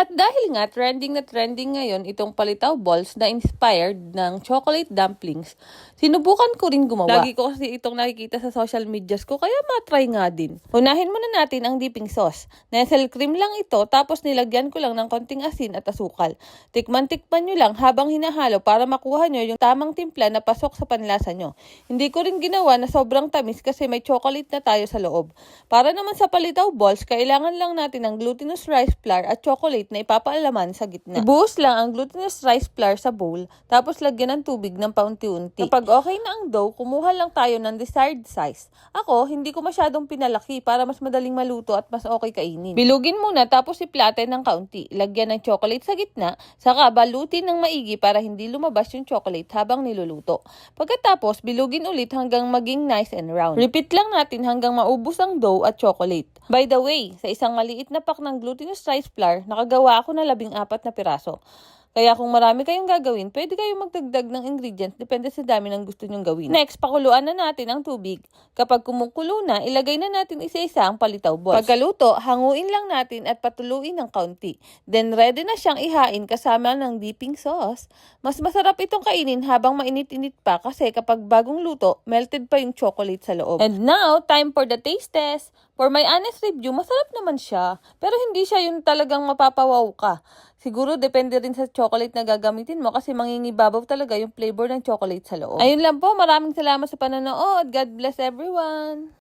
At dahil nga trending na trending ngayon itong palitaw balls na inspired ng chocolate dumplings, sinubukan ko rin gumawa. Lagi ko kasi itong nakikita sa social medias ko kaya matry nga din. Unahin muna natin ang dipping sauce. Nestle cream lang ito tapos nilagyan ko lang ng konting asin at asukal. Tikman-tikman nyo lang habang hinahalo para makuha nyo yung tamang timpla na pasok sa panlasa nyo. Hindi ko rin ginawa na sobrang tamis kasi may chocolate na tayo sa loob. Para naman sa palitaw balls, kailangan lang natin ng glutinous rice flour at chocolate na ipapaalaman sa gitna. Ibuhos lang ang glutinous rice flour sa bowl, tapos lagyan ng tubig ng paunti-unti. Kapag okay na ang dough, kumuha lang tayo ng desired size. Ako, hindi ko masyadong pinalaki para mas madaling maluto at mas okay kainin. Bilugin muna tapos i-flatten ng kaunti. Lagyan ng chocolate sa gitna, saka balutin ng maigi para hindi lumabas yung chocolate habang niluluto. Pagkatapos, bilugin ulit hanggang maging nice and round. Repeat lang natin hanggang maubos ang dough at chocolate. By the way, sa isang maliit na pack ng glutinous rice flour, nakagawa ako na 14 na piraso. Kaya kung marami kayong gagawin, pwede kayong magdagdag ng ingredients depende sa dami ng gusto nyong gawin. Next, pakuluan na natin ang tubig. Kapag kumukulo na, ilagay na natin isa-isa ang palitaw balls. Pagkaluto, hanguin lang natin at patuluin ng kaunti. Then ready na siyang ihain kasama ng dipping sauce. Mas masarap itong kainin habang mainit-init pa kasi kapag bagong luto, melted pa yung chocolate sa loob. And now, time for the taste test. For my honest review, masarap naman siya. Pero hindi siya yung talagang mapapawaw ka. Siguro depende rin sa chocolate na gagamitin mo kasi mangingibabaw talaga yung flavor ng chocolate sa loob. Ayun lang po, maraming salamat sa panonood. God bless everyone!